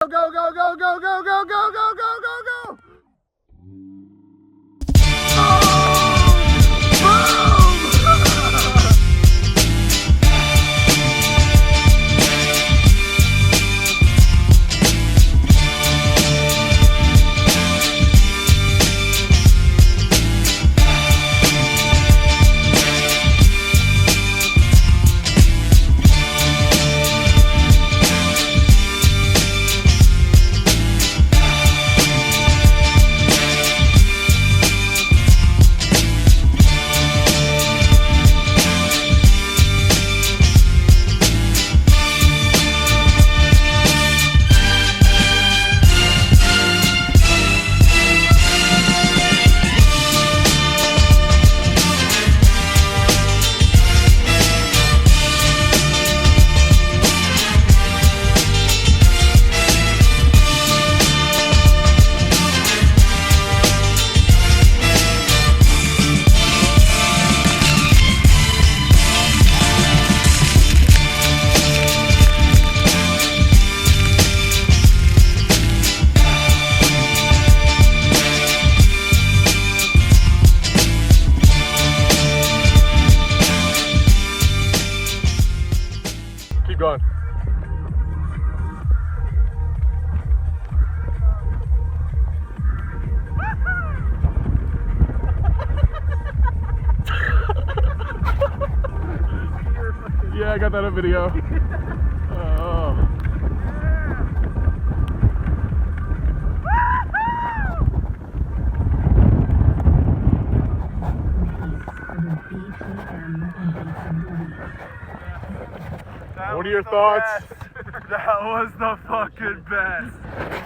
Go, go, go, go, go, go, go, go, go, go, go, go! Going. Yeah, I got that on video. Oh. What are your thoughts? That was the fucking best.